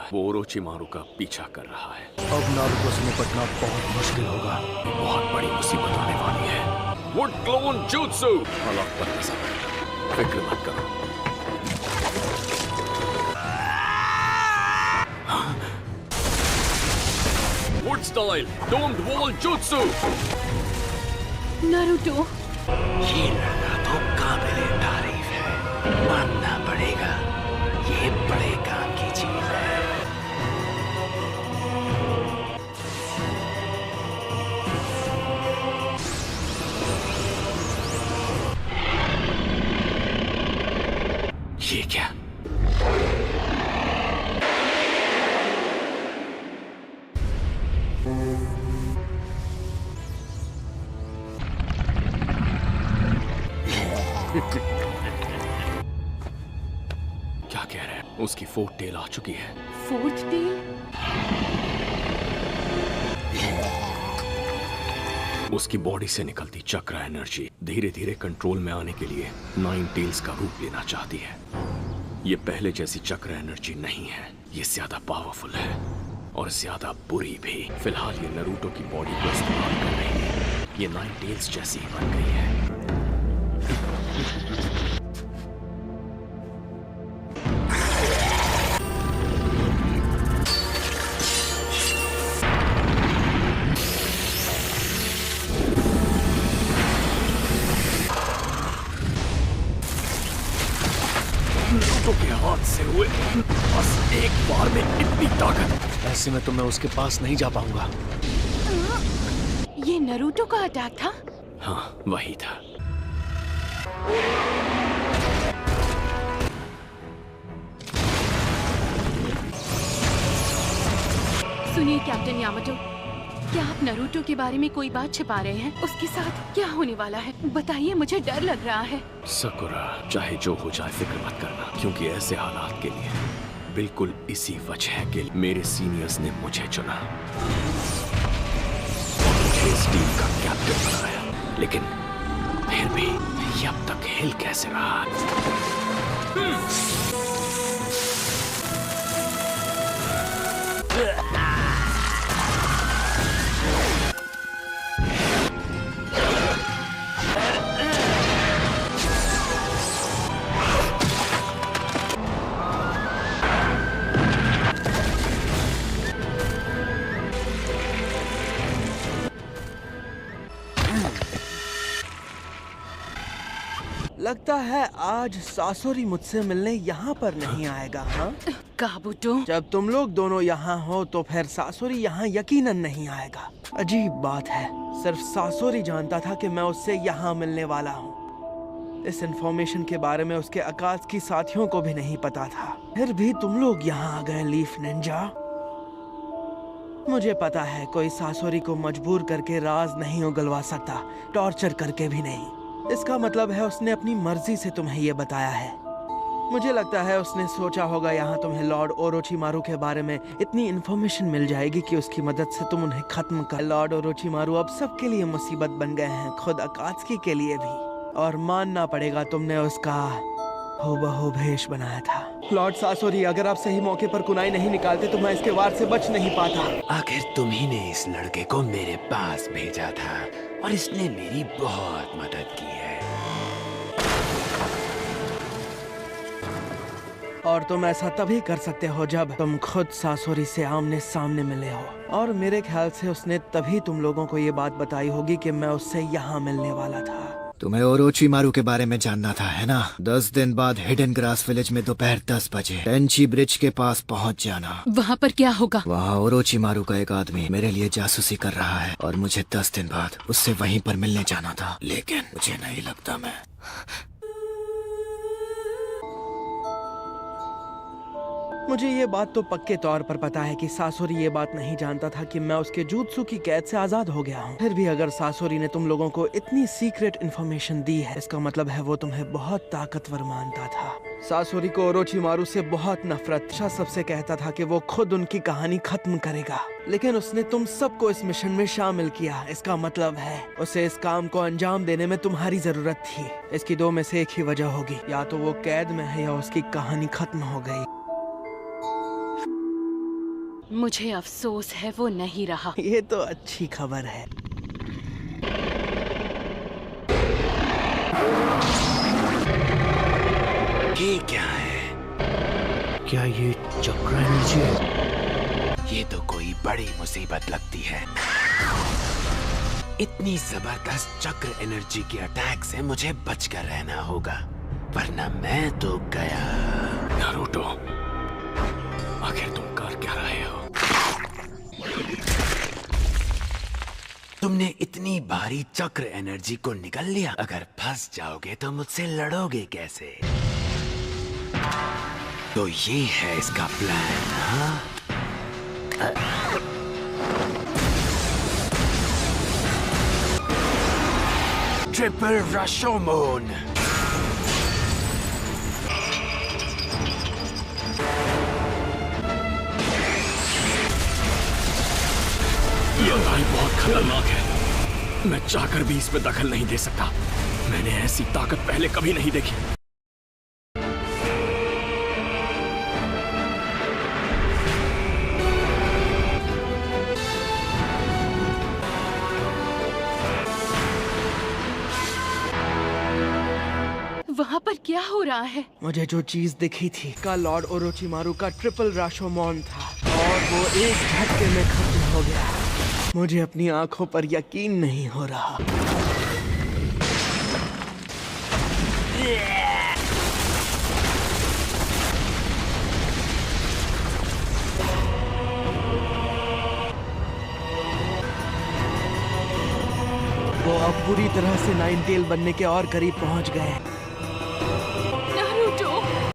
वो ओरोचिमारू का पीछा कर रहा है। अब नारुतो से निपटना बहुत मुश्किल होगा। बहुत बड़ी मुसीबत आने वाली है। Would clone jutsu. हालात पर नजर रखना, फिक्र मत करो। Wood style doomed wall jutsu. Naruto, ये लड़का तो काबिले तारीफ है, मानना पड़ेगा। ये बड़े काम की चीज है। ये क्या? क्या कह रहे हैं? उसकी फोर्थ टेल आ चुकी है। Fourth tell? उसकी बॉडी से निकलती चक्र एनर्जी धीरे धीरे कंट्रोल में आने के लिए 9 टेल्स का रूप लेना चाहती है। ये पहले जैसी चक्र एनर्जी नहीं है, ये ज्यादा पावरफुल है और ज्यादा बुरी भी। फिलहाल ये नारुतो की बॉडी को इस्तेमाल कर रही है। ये 9 टेल्स जैसी ही बन गई है। नारुतो के हाथ से हुए बस एक बार में इतनी ताकत। ऐसे में तो मैं उसके पास नहीं जा पाऊंगा। ये नारुतो का अटैक था? हाँ, वही था। सुनिए कैप्टन यामाटो, क्या आप नारुतो के बारे में कोई बात छिपा रहे हैं? उसके साथ क्या होने वाला है? बताइए, मुझे डर लग रहा है। सकुरा, चाहे जो हो जाए फिक्र मत करना, क्योंकि ऐसे हालात के लिए बिल्कुल इसी वजह के मेरे सीनियर्स ने मुझे चुना, मुझे इस टीम का कैप्टन बनाया। लेकिन फिर भी ये अब तक हिल कैसे रहा? लगता है आज सासोरी मुझसे मिलने यहाँ पर नहीं आएगा। हाँ, काबुतो, जब तुम लोग दोनों यहाँ हो तो फिर सासोरी यहाँ यकीनन नहीं आएगा। अजीब बात है, सिर्फ सासोरी जानता था कि मैं उससे यहाँ मिलने वाला हूँ। इस इंफॉर्मेशन के बारे में उसके अकात्सुकी साथियों को भी नहीं पता था। फिर भी तुम लोग यहाँ आ गए लीफ निंजा। मुझे पता है कोई सासोरी को मजबूर करके राज नहीं उगलवा सकता, टॉर्चर करके भी नहीं। इसका मतलब है उसने अपनी मर्जी से तुम्हें ये बताया है। मुझे लगता है उसने सोचा होगा यहाँ तुम्हें लॉर्ड ओरोचिमारू के बारे में इतनी इन्फॉर्मेशन मिल जाएगी कि उसकी मदद से तुम उन्हें खत्म कर। लॉर्ड ओरोचिमारू अब सबके लिए मुसीबत बन गए हैं, खुद अकात्सुकी के लिए भी। और मानना पड़ेगा, तुमने उसका हूबहू भेष बनाया था। लॉर्ड सासोरी, अगर आप सही मौके पर कुनाई नहीं निकालते तो मैं इसके वार से बच नहीं पाता। आखिर तुम ही ने इस लड़के को मेरे पास भेजा था और इसने मेरी बहुत मदद की है। और तुम ऐसा तभी कर सकते हो जब तुम खुद सासोरी से आमने सामने मिले हो। और मेरे ख्याल से उसने तभी तुम लोगों को ये बात बताई होगी कि मैं उससे यहाँ मिलने वाला था। तुम्हें ओरोचिमारू के बारे में जानना था, है ना? 10 दिन बाद हिडन ग्रास विलेज में दोपहर 10 बजे टेंची ब्रिज के पास पहुंच जाना। वहाँ पर क्या होगा? वहाँ ओरोचिमारू का एक आदमी मेरे लिए जासूसी कर रहा है और मुझे 10 दिन बाद उससे वहीं पर मिलने जाना था। लेकिन मुझे नहीं लगता मैं मुझे ये बात तो पक्के तौर पर पता है कि सासोरी ये बात नहीं जानता था कि मैं उसके जुत्सु की कैद से आजाद हो गया हूँ। फिर भी अगर सासोरी ने तुम लोगों को इतनी सीक्रेट इन्फॉर्मेशन दी है, इसका मतलब है वो तुम्हें बहुत ताकतवर मानता था। सासोरी को ओरोचिमारू से बहुत नफरत। सबसे कहता था कि वो खुद उनकी कहानी खत्म करेगा, लेकिन उसने तुम सबको इस मिशन में शामिल किया। इसका मतलब है उसे इस काम को अंजाम देने में तुम्हारी जरूरत थी। इसकी दो में से एक ही वजह होगी, या तो वो कैद में है या उसकी कहानी खत्म हो गई। मुझे अफसोस है वो नहीं रहा। ये तो अच्छी खबर है। ये क्या है? क्या ये चक्र एनर्जी है? ये तो कोई बड़ी मुसीबत लगती है। इतनी जबरदस्त चक्र एनर्जी के अटैक से मुझे बचकर रहना होगा, वरना मैं तो गया। नारुतो, आखिर तुम कर क्या रहे हो? तुमने इतनी भारी चक्र एनर्जी को निगल लिया। अगर फंस जाओगे तो मुझसे लड़ोगे कैसे? तो ये है इसका प्लान, हाँ? ट्रिपल रशोमोन। ये लड़ाई बहुत खतरनाक है। मैं चाहकर भी इसमें दखल नहीं दे सकता। मैंने ऐसी ताकत पहले कभी नहीं देखी। वहाँ पर क्या हो रहा है? मुझे जो चीज दिखी थी का लॉर्ड ओरोचिमारू का ट्रिपल राशोमोन था और वो एक झटके में खत्म हो गया। मुझे अपनी आंखों पर यकीन नहीं हो रहा। वो अब पूरी तरह से नाइन टेल बनने के और करीब पहुंच गए।